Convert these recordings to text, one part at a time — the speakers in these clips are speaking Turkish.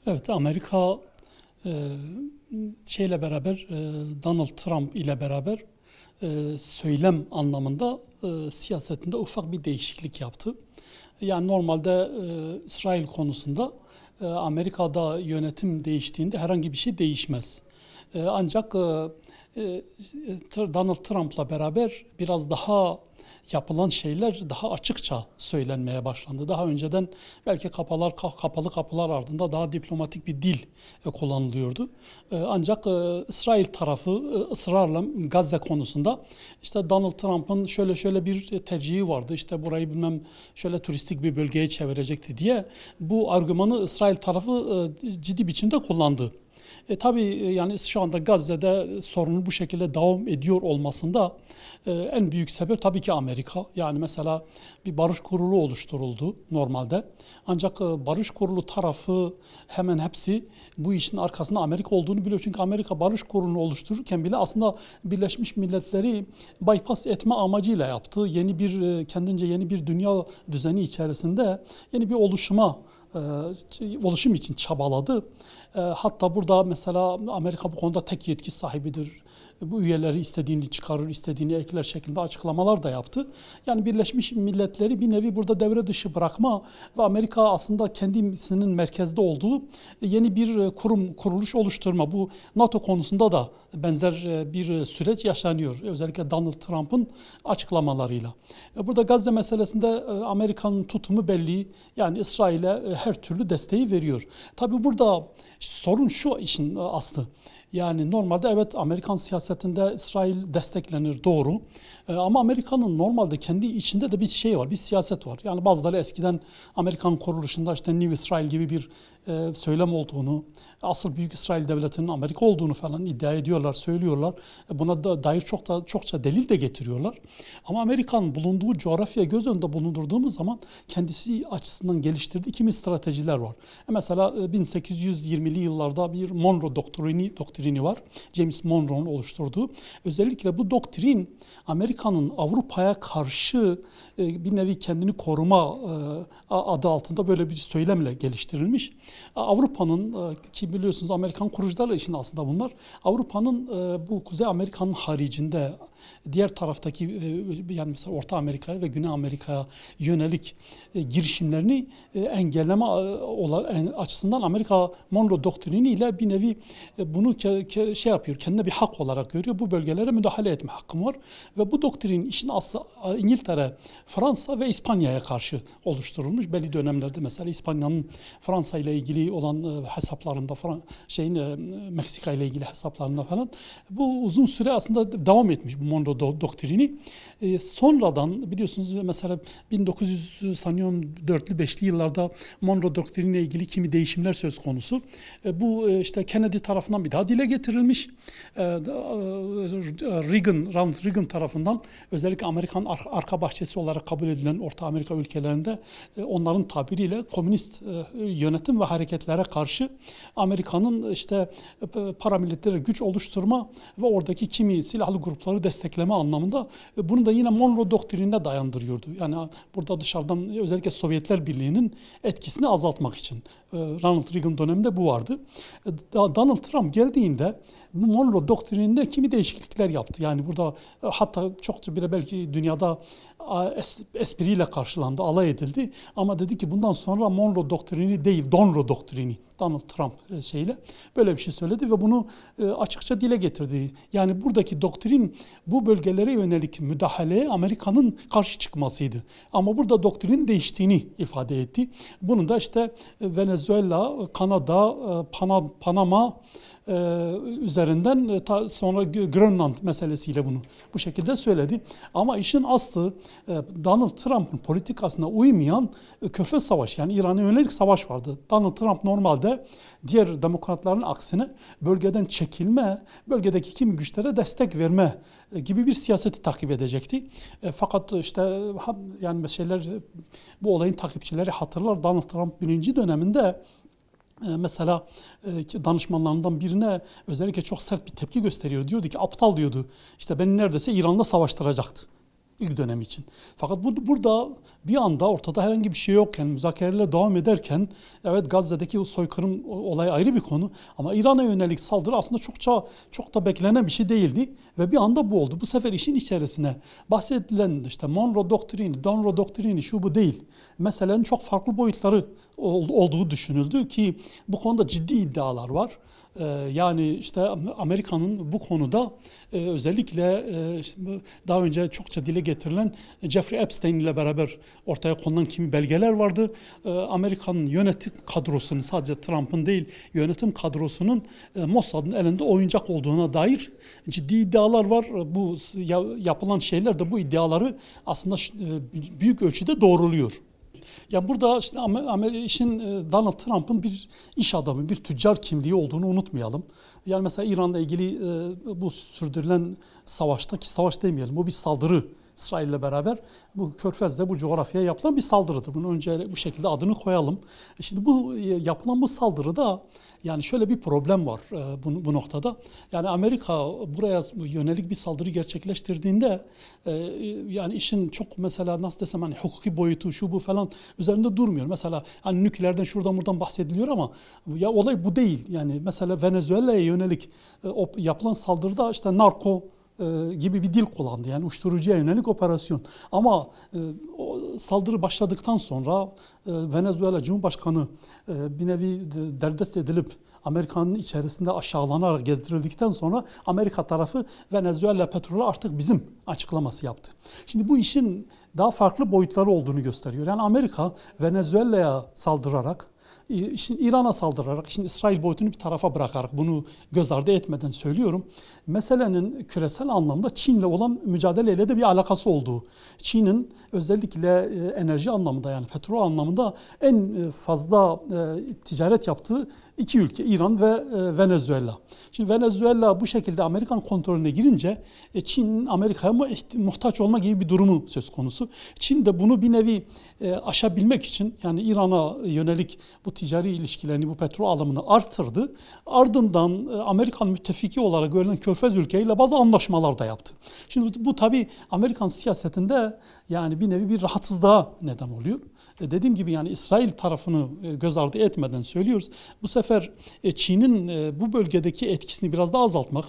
Evet, Amerika e, şeyle beraber Donald Trump ile beraber söylem anlamında siyasetinde ufak bir değişiklik yaptı. Yani normalde İsrail konusunda Amerika'da yönetim değiştiğinde herhangi bir şey değişmez. Ancak Donald Trump'la beraber biraz daha yapılan şeyler daha açıkça söylenmeye başlandı. Daha önceden belki kapalı kapılar ardında daha diplomatik bir dil kullanılıyordu. Ancak İsrail tarafı ısrarla Gazze konusunda işte Donald Trump'ın şöyle bir tercihi vardı. İşte burayı bilmem şöyle turistik bir bölgeye çevirecekti diye bu argümanı İsrail tarafı ciddi biçimde kullandı. Tabii yani şu anda Gazze'de sorunun bu şekilde devam ediyor olmasında en büyük sebep tabii ki Amerika. Yani mesela bir barış kurulu oluşturuldu normalde. Ancak barış kurulu tarafı hemen hepsi bu işin arkasında Amerika olduğunu biliyor. Çünkü Amerika barış kurulunu oluştururken bile aslında Birleşmiş Milletleri bypass etme amacıyla yaptı. Kendince yeni bir dünya düzeni içerisinde yeni bir oluşum için çabaladı. Hatta burada mesela Amerika bu konuda tek yetki sahibidir. Bu üyeleri istediğini çıkarır, istediğini ekler şeklinde açıklamalar da yaptı. Yani Birleşmiş Milletleri bir nevi burada devre dışı bırakma ve Amerika aslında kendisinin merkezde olduğu yeni bir kuruluş oluşturma. Bu NATO konusunda da benzer bir süreç yaşanıyor. Özellikle Donald Trump'ın açıklamalarıyla. Burada Gazze meselesinde Amerika'nın tutumu belli. Yani İsrail'e her türlü desteği veriyor. Tabii burada sorun şu işin aslı. Yani normalde evet Amerikan siyasetinde İsrail desteklenir doğru. Ama Amerika'nın normalde kendi içinde de bir şey var, bir siyaset var. Yani bazıları eskiden Amerikan kuruluşunda işte New İsrail gibi bir söylem olduğunu, asıl Büyük İsrail Devleti'nin Amerika olduğunu falan iddia ediyorlar, söylüyorlar. Buna da dair çokça delil de getiriyorlar. Ama Amerika'nın bulunduğu coğrafya göz önünde bulundurduğumuz zaman kendisi açısından geliştirdiği kimi stratejiler var. Mesela 1820'li yıllarda bir Monroe doktrini var. James Monroe'nun oluşturduğu. Özellikle bu doktrin Amerika'nın Avrupa'ya karşı bir nevi kendini koruma adı altında böyle bir söylemle geliştirilmiş. Avrupa'nın ki biliyorsunuz Amerikan kurucularla işin aslında bunlar. Avrupa'nın bu Kuzey Amerika'nın haricinde diğer taraftaki yani mesela Orta Amerika'ya ve Güney Amerika'ya yönelik girişimlerini engelleme açısından Amerika Monroe doktrini ile bir nevi bunu şey yapıyor, kendine bir hak olarak görüyor. Bu bölgelere müdahale etme hakkım var ve bu doktrinin işin aslı İngiltere, Fransa ve İspanya'ya karşı oluşturulmuş. Belli dönemlerde mesela İspanya'nın Fransa ile ilgili olan hesaplarında, Meksika ile ilgili hesaplarında falan bu uzun süre aslında devam etmiş bu Monroe doktrini. Sonradan biliyorsunuz mesela 1904'lü 5'li yıllarda Monroe doktriniyle ilgili kimi değişimler söz konusu. Bu işte Kennedy tarafından bir daha dile getirilmiş. Ronald Reagan tarafından özellikle Amerikan arka bahçesi olarak kabul edilen Orta Amerika ülkelerinde onların tabiriyle komünist yönetim ve hareketlere karşı Amerika'nın işte paramiliter güç oluşturma ve oradaki kimi silahlı grupları destekleme anlamında bunu da yine Monroe doktrinine dayandırıyordu. Yani burada dışarıdan özellikle Sovyetler Birliği'nin etkisini azaltmak için. Ronald Reagan döneminde bu vardı. Donald Trump geldiğinde bu Monroe doktrininde kimi değişiklikler yaptı. Yani burada hatta çokça bile belki dünyada espriyle karşılandı, alay edildi. Ama dedi ki bundan sonra Monroe doktrini değil, Donroe doktrini. Donald Trump böyle bir şey söyledi ve bunu açıkça dile getirdi. Yani buradaki doktrin bu bölgelere yönelik müdahaleye Amerika'nın karşı çıkmasıydı. Ama burada doktrinin değiştiğini ifade etti. Bunu da işte Venezuela, Kanada, Panama üzerinden sonra Grönland meselesiyle bunu bu şekilde söyledi. Ama işin aslı Donald Trump'ın politikasına uymayan Körfez Savaşı yani İran'a yönelik savaş vardı. Donald Trump normalde diğer demokratların aksine bölgeden çekilme, bölgedeki kimi güçlere destek verme gibi bir siyaseti takip edecekti. Fakat işte yani bu olayın takipçileri hatırlar. Donald Trump birinci döneminde mesela danışmanlarından birine özellikle çok sert bir tepki gösteriyor. Diyordu ki aptal diyordu. İşte beni neredeyse İran'la savaştıracaktı. ilk dönem için. Fakat burada bir anda ortada herhangi bir şey yokken, müzakereler devam ederken, evet Gazze'deki o soykırım olayı ayrı bir konu ama İran'a yönelik saldırı aslında çok da beklenen bir şey değildi ve bir anda bu oldu. Bu sefer işin içerisine bahsedilen işte Monroe doktrini, şu bu değil. Meselenin çok farklı boyutları olduğu düşünüldü ki bu konuda ciddi iddialar var. Yani işte Amerika'nın bu konuda özellikle işte daha önce çokça dile getirilen Jeffrey Epstein ile beraber ortaya konulan kimi belgeler vardı. Amerika'nın yönetim kadrosunun, sadece Trump'ın değil yönetim kadrosunun Mossad'ın elinde oyuncak olduğuna dair ciddi iddialar var. Bu yapılan şeyler de bu iddiaları aslında büyük ölçüde doğruluyor. Yani burada işte işin Donald Trump'ın bir iş adamı, bir tüccar kimliği olduğunu unutmayalım. Yani mesela İran'la ilgili bu sürdürülen savaşta, ki savaş demeyelim, bu bir saldırı. İsrail'le beraber bu Körfez'de, bu coğrafyaya yapılan bir saldırıdır. Bunu önce bu şekilde adını koyalım. Şimdi bu yapılan bu saldırıda yani şöyle bir problem var bu noktada. Yani Amerika buraya yönelik bir saldırı gerçekleştirdiğinde yani işin çok mesela nasıl desem hani hukuki boyutu şu bu falan üzerinde durmuyor. Mesela hani nükleerden şuradan buradan bahsediliyor ama ya olay bu değil. Yani mesela Venezuela'ya yönelik yapılan saldırıda işte narko gibi bir dil kullandı. Yani uyuşturucuya yönelik operasyon. Ama o saldırı başladıktan sonra Venezuela Cumhurbaşkanı bir nevi derdest edilip Amerika'nın içerisinde aşağılanarak gezdirildikten sonra Amerika tarafı Venezuela petrolü artık bizim açıklaması yaptı. Şimdi bu işin daha farklı boyutları olduğunu gösteriyor. Yani Amerika Venezuela'ya saldırarak, İran'a saldırarak, şimdi İsrail boyutunu bir tarafa bırakarak bunu göz ardı etmeden söylüyorum. Meselenin küresel anlamda Çin'le olan mücadeleyle de bir alakası olduğu. Çin'in özellikle enerji anlamında yani petrol anlamında en fazla ticaret yaptığı iki ülke İran ve Venezuela. Şimdi Venezuela bu şekilde Amerikan kontrolüne girince Çin'in Amerika'ya muhtaç olma gibi bir durumu söz konusu. Çin de bunu bir nevi aşabilmek için yani İran'a yönelik bu ticari ilişkilerini, bu petrol alımını artırdı. Ardından Amerikan müttefiki olarak görülen Körfez ülkeleriyle bazı anlaşmalar da yaptı. Şimdi bu tabii Amerikan siyasetinde yani bir nevi bir rahatsızlığa neden oluyor. Dediğim gibi yani İsrail tarafını göz ardı etmeden söylüyoruz. Bu sefer Çin'in bu bölgedeki etkisini biraz daha azaltmak.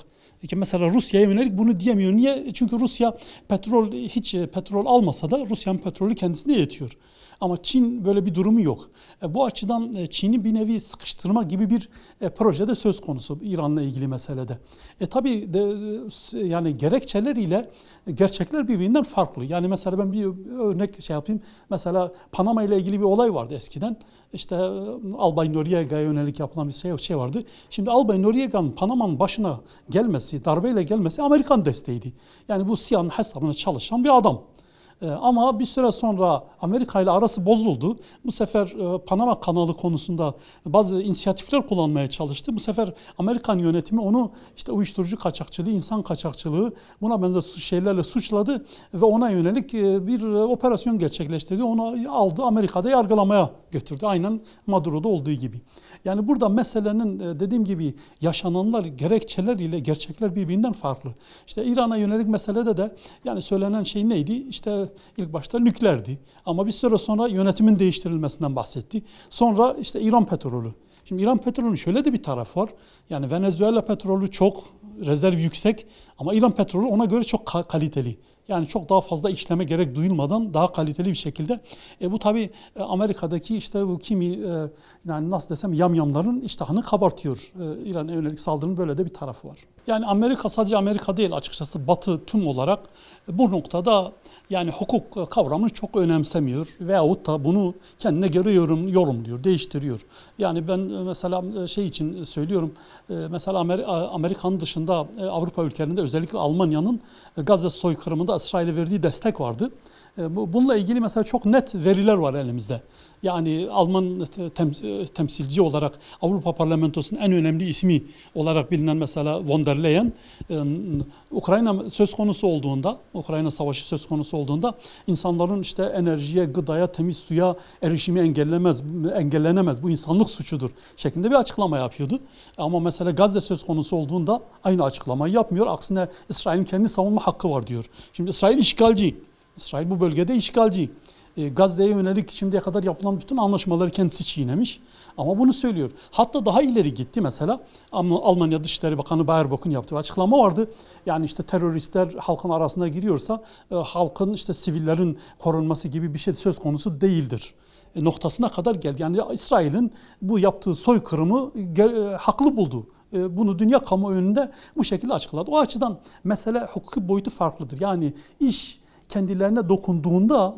Mesela Rusya'ya yönelik bunu diyemiyor. Niye? Çünkü Rusya hiç petrol almasa da Rusya'nın petrolü kendisine yetiyor. Ama Çin böyle bir durumu yok. Bu açıdan Çin'i bir nevi sıkıştırma gibi bir projede söz konusu İran'la ilgili meselede. Tabii yani gerekçeler ile gerçekler birbirinden farklı. Yani mesela ben bir örnek yapayım. Mesela Panama ile ilgili bir olay vardı eskiden. İşte Albay Noriega'ya yönelik yapılan bir şey vardı. Şimdi Albay Noriega'nın Panama'nın başına gelmesi, darbeyle gelmesi Amerikan desteğiydi. Yani bu CIA'nın hesabına çalışan bir adam. Ama bir süre sonra Amerika ile arası bozuldu. Bu sefer Panama kanalı konusunda bazı inisiyatifler kullanmaya çalıştı. Bu sefer Amerikan yönetimi onu işte uyuşturucu kaçakçılığı, insan kaçakçılığı buna benzer şeylerle suçladı ve ona yönelik bir operasyon gerçekleştirdi. Onu aldı Amerika'da yargılamaya götürdü. Aynen Maduro'da olduğu gibi. Yani burada meselenin dediğim gibi yaşananlar, gerekçeler ile gerçekler birbirinden farklı. İşte İran'a yönelik meselede de yani söylenen şey neydi? İşte ilk başta nükleerdi. Ama bir süre sonra yönetimin değiştirilmesinden bahsetti. Sonra işte İran petrolü. Şimdi İran petrolünün şöyle de bir tarafı var. Yani Venezuela petrolü çok rezerv yüksek ama İran petrolü ona göre çok kaliteli. Yani çok daha fazla işleme gerek duyulmadan daha kaliteli bir şekilde. Bu tabii Amerika'daki işte bu kimi yani nasıl desem yamyamların iştahını kabartıyor. İran'a yönelik saldırının böyle de bir tarafı var. Yani Amerika sadece Amerika değil açıkçası Batı tüm olarak bu noktada yani hukuk kavramını çok önemsemiyor veyahut da bunu kendine göre yorumluyor, değiştiriyor. Yani ben mesela şey için söylüyorum, mesela Amerika'nın dışında Avrupa ülkelerinde özellikle Almanya'nın Gazze soykırımında İsrail'e verdiği destek vardı. Bununla ilgili mesela çok net veriler var elimizde. Yani Alman temsilci olarak Avrupa Parlamentosu'nun en önemli ismi olarak bilinen mesela von der Leyen, Ukrayna söz konusu olduğunda, Ukrayna savaşı söz konusu olduğunda insanların işte enerjiye, gıdaya, temiz suya erişimi engellenemez. Bu insanlık suçudur şeklinde bir açıklama yapıyordu. Ama mesela Gazze söz konusu olduğunda aynı açıklamayı yapmıyor. Aksine İsrail'in kendi savunma hakkı var diyor. Şimdi İsrail işgalci. İsrail bu bölgede işgalci. Gazze'ye yönelik şimdiye kadar yapılan bütün anlaşmaları kendisi çiğnemiş. Ama bunu söylüyor. Hatta daha ileri gitti mesela. Almanya Dışişleri Bakanı Baerbock'un yaptığı açıklama vardı. Yani işte teröristler halkın arasına giriyorsa halkın işte sivillerin korunması gibi bir şey söz konusu değildir noktasına kadar geldi. Yani İsrail'in bu yaptığı soykırımı haklı buldu. Bunu dünya kamuoyu önünde bu şekilde açıkladı. O açıdan mesele hukuki boyutu farklıdır. Yani iş kendilerine dokunduğunda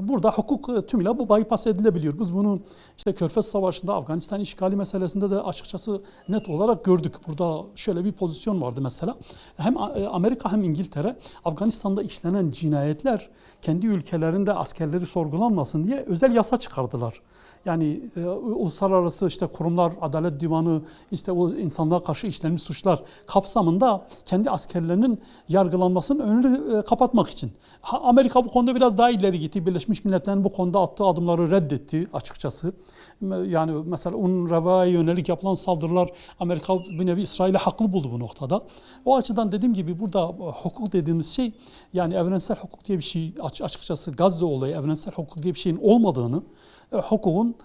burada hukuk tümüyle bu bypass edilebiliyor. Biz bunu işte Körfez Savaşı'nda, Afganistan işgali meselesinde de açıkçası net olarak gördük. Burada şöyle bir pozisyon vardı mesela. Hem Amerika hem İngiltere Afganistan'da işlenen cinayetler kendi ülkelerinde askerleri sorgulanmasın diye özel yasa çıkardılar. Yani uluslararası işte kurumlar, Adalet Divanı, işte o insanlığa karşı işlenmiş suçlar kapsamında kendi askerlerinin yargılanmasının önünü kapatmak için. Amerika bu konuda biraz daha ileri gitti. Birleşmiş Milletler'in bu konuda attığı adımları reddetti açıkçası. Yani mesela UNRWA'ya yönelik yapılan saldırılar Amerika bir nevi İsrail'i haklı buldu bu noktada. O açıdan dediğim gibi burada hukuk dediğimiz şey, yani evrensel hukuk diye bir şey, açıkçası Gazze olayı evrensel hukuk diye bir şeyin olmadığını, hukukun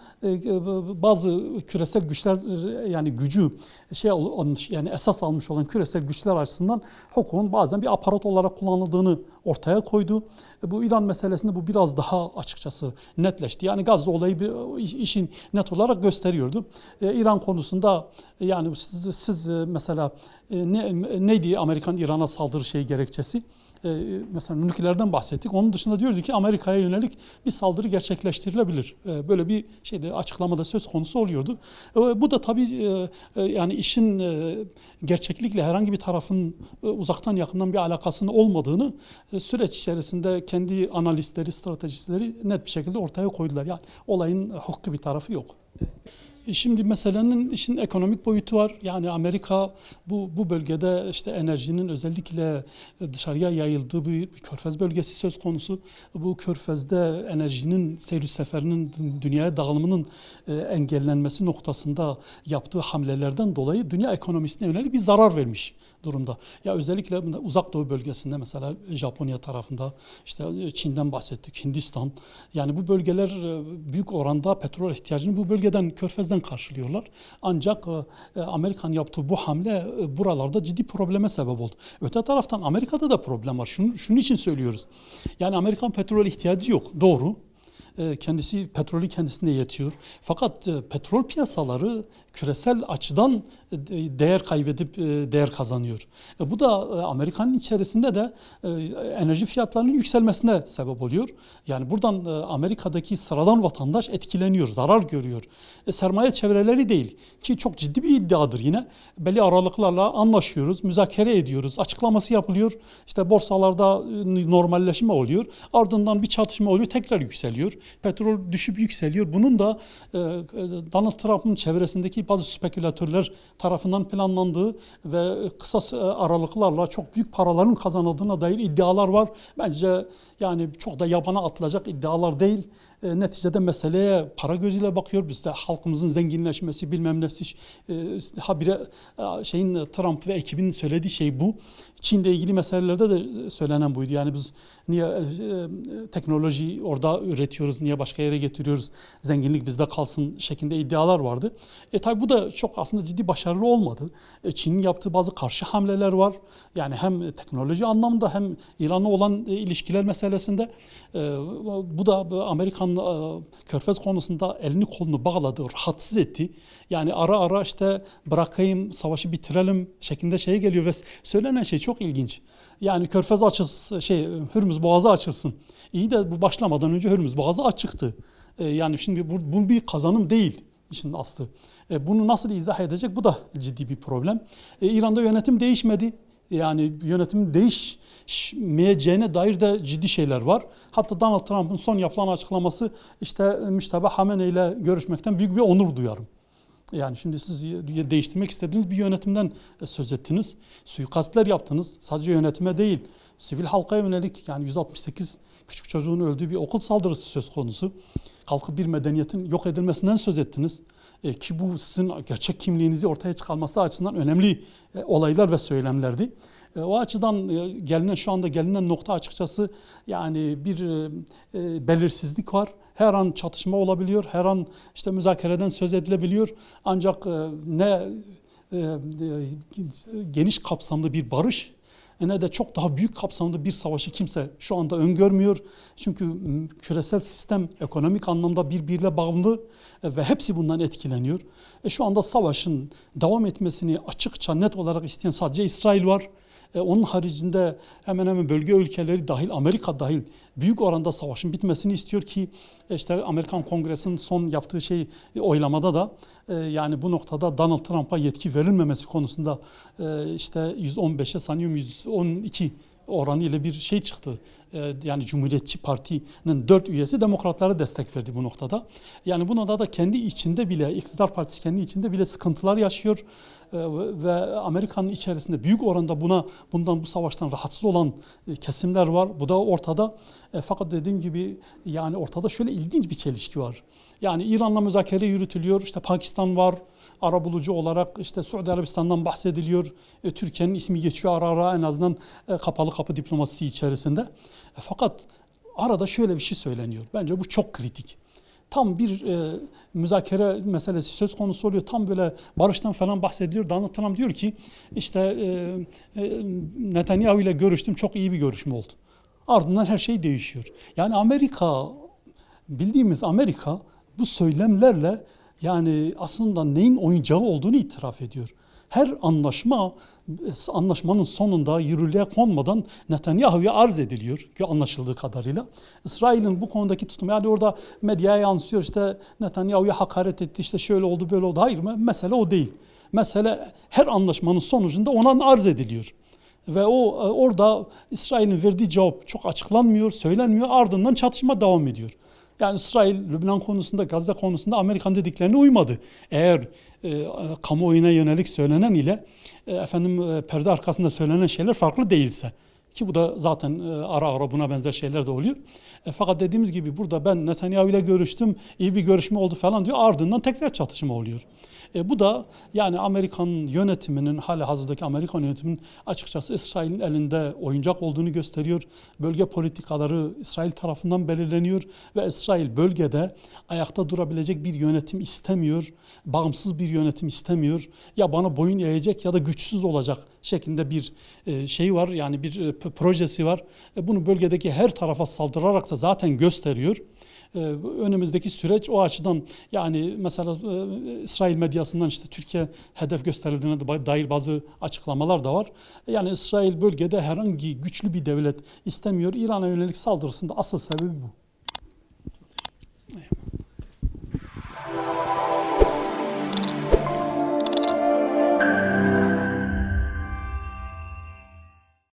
bazı küresel güçler, yani gücü almış, yani esas almış olan küresel güçler açısından hukukun bazen bir aparat olarak kullanıldığını ortaya koydu. Bu İran meselesinde bu biraz daha açıkçası netleşti. Yani Gazze olayı işin net olarak gösteriyordu. İran konusunda yani siz mesela neydi Amerikan İran'a saldırı gerekçesi? Mesela nükleerden bahsettik. Onun dışında diyordu ki Amerika'ya yönelik bir saldırı gerçekleştirilebilir. Böyle bir açıklamada söz konusu oluyordu. Bu da tabii yani işin gerçeklikle herhangi bir tarafın uzaktan yakından bir alakasının olmadığını süreç içerisinde kendi analistleri, stratejistleri net bir şekilde ortaya koydular. Yani olayın hukuki bir tarafı yok. Şimdi meselenin işin ekonomik boyutu var. Yani Amerika bu bölgede işte enerjinin özellikle dışarıya yayıldığı bir körfez bölgesi söz konusu. Bu körfezde enerjinin seyir seferinin dünyaya dağılımının engellenmesi noktasında yaptığı hamlelerden dolayı dünya ekonomisine yönelik bir zarar vermiş durumda. Ya özellikle Uzak Doğu bölgesinde mesela Japonya tarafında, işte Çin'den bahsettik, Hindistan. Yani bu bölgeler büyük oranda petrol ihtiyacını bu bölgeden, körfezden karşılıyorlar. Ancak Amerika'nın yaptığı bu hamle buralarda ciddi probleme sebep oldu. Öte taraftan Amerika'da da problem var. Şunun için söylüyoruz. Yani Amerikan petrol ihtiyacı yok. Doğru. Petrolü kendisine yetiyor. Fakat petrol piyasaları küresel açıdan değer kaybedip değer kazanıyor. Bu da Amerika'nın içerisinde de enerji fiyatlarının yükselmesine sebep oluyor. Yani buradan Amerika'daki sıradan vatandaş etkileniyor, zarar görüyor. Sermaye çevreleri değil ki çok ciddi bir iddiadır yine. Belli aralıklarla anlaşıyoruz, müzakere ediyoruz, açıklaması yapılıyor. İşte borsalarda normalleşme oluyor. Ardından bir çatışma oluyor, tekrar yükseliyor. Petrol düşüp yükseliyor. Bunun da Donald Trump'ın çevresindeki bazı spekülatörler tarafından planlandığı ve kısa aralıklarla çok büyük paraların kazanıldığına dair iddialar var. Bence yani çok da yabana atılacak iddialar değil. Neticede meseleye para gözüyle bakıyor. Biz de halkımızın zenginleşmesi bilmem nesi habire Trump ve ekibinin söylediği şey bu. Çin'le ilgili meselelerde de söylenen buydu. Yani biz niye teknoloji orada üretiyoruz, niye başka yere getiriyoruz, zenginlik bizde kalsın şeklinde iddialar vardı. Tabii bu da çok aslında ciddi başarılı olmadı. Çin'in yaptığı bazı karşı hamleler var. Yani hem teknoloji anlamında hem İran'la olan ilişkiler meselesinde bu da Amerikan Körfez konusunda elini kolunu bağladı, rahatsız etti. Yani ara ara işte bırakayım, savaşı bitirelim şeklinde geliyor ve söylenen şey çok ilginç. Yani Körfez açılsın, Hürmüz Boğazı açılsın. İyi de bu başlamadan önce Hürmüz Boğazı açıktı. Yani şimdi bu bir kazanım değil işin aslı. Bunu nasıl izah edecek? Bu da ciddi bir problem. İran'da yönetim değişmedi. Yani yönetimin değişmeyeceğine dair de ciddi şeyler var. Hatta Donald Trump'ın son yapılan açıklaması işte Müşteba Hamenei ile görüşmekten büyük bir onur duyarım. Yani şimdi siz değiştirmek istediğiniz bir yönetimden söz ettiniz. Suikastler yaptınız. Sadece yönetime değil, sivil halka yönelik, yani 168 küçük çocuğun öldüğü bir okul saldırısı söz konusu. Kalkıp bir medeniyetin yok edilmesinden söz ettiniz. Ki bu sizin gerçek kimliğinizi ortaya çıkarması açısından önemli olaylar ve söylemlerdi. O açıdan şu anda gelinen nokta açıkçası yani bir belirsizlik var. Her an çatışma olabiliyor, her an işte müzakereden söz edilebiliyor. Ancak ne geniş kapsamlı bir barış ne de çok daha büyük kapsamda bir savaşı kimse şu anda öngörmüyor. Çünkü küresel sistem ekonomik anlamda birbiriyle bağımlı ve hepsi bundan etkileniyor. Şu anda savaşın devam etmesini açıkça net olarak isteyen sadece İsrail var. Onun haricinde hemen hemen bölge ülkeleri dahil, Amerika dahil büyük oranda savaşın bitmesini istiyor ki işte Amerikan Kongresi'nin son yaptığı oylamada da yani bu noktada Donald Trump'a yetki verilmemesi konusunda işte %15'e sanıyorum %12 oranı ile bir çıktı. Yani Cumhuriyetçi Parti'nin 4 üyesi demokratlara destek verdi bu noktada. Yani bu noktada kendi içinde bile, iktidar partisi kendi içinde bile sıkıntılar yaşıyor. Ve Amerika'nın içerisinde büyük oranda bu savaştan rahatsız olan kesimler var. Bu da ortada. Fakat dediğim gibi yani ortada şöyle ilginç bir çelişki var. Yani İran'la müzakere yürütülüyor. İşte Pakistan var. Arabulucu olarak işte Suudi Arabistan'dan bahsediliyor. Türkiye'nin ismi geçiyor ara ara en azından kapalı kapı diplomasisi içerisinde. Fakat arada şöyle bir şey söyleniyor. Bence bu çok kritik. Tam bir müzakere meselesi söz konusu oluyor. Tam böyle barıştan falan bahsediliyor. Donald Trump diyor ki işte Netanyahu ile görüştüm. Çok iyi bir görüşme oldu. Ardından her şey değişiyor. Yani Amerika, bildiğimiz Amerika bu söylemlerle yani aslında neyin oyuncağı olduğunu itiraf ediyor. Her anlaşmanın sonunda yürürlüğe konmadan Netanyahu'ya arz ediliyor ki anlaşıldığı kadarıyla. İsrail'in bu konudaki tutumu yani orada medyaya yansıyor işte Netanyahu'ya hakaret etti işte şöyle oldu böyle oldu. Hayır mesele o değil. Mesele her anlaşmanın sonucunda ona arz ediliyor. Ve orada İsrail'in verdiği cevap çok açıklanmıyor, söylenmiyor. Ardından çatışma devam ediyor. Yani İsrail, Lübnan konusunda, Gazze konusunda Amerikan dediklerine uymadı. Eğer kamuoyuna yönelik söylenen ile perde arkasında söylenen şeyler farklı değilse. Ki bu da zaten ara ara buna benzer şeyler de oluyor. Fakat dediğimiz gibi burada ben Netanyahu ile görüştüm, iyi bir görüşme oldu falan diyor. Ardından tekrar çatışma oluyor. Bu da yani Amerikan yönetiminin, halihazırdaki Amerikan yönetiminin açıkçası İsrail'in elinde oyuncak olduğunu gösteriyor. Bölge politikaları İsrail tarafından belirleniyor ve İsrail bölgede ayakta durabilecek bir yönetim istemiyor. Bağımsız bir yönetim istemiyor. Ya bana boyun eğecek ya da güçsüz olacak şeklinde bir var yani bir projesi var. Bunu bölgedeki her tarafa saldırarak da zaten gösteriyor. Önümüzdeki süreç o açıdan yani mesela İsrail medyasından işte Türkiye hedef gösterildiğine dair bazı açıklamalar da var. Yani İsrail bölgede herhangi güçlü bir devlet istemiyor. İran'a yönelik saldırısında asıl sebebi bu.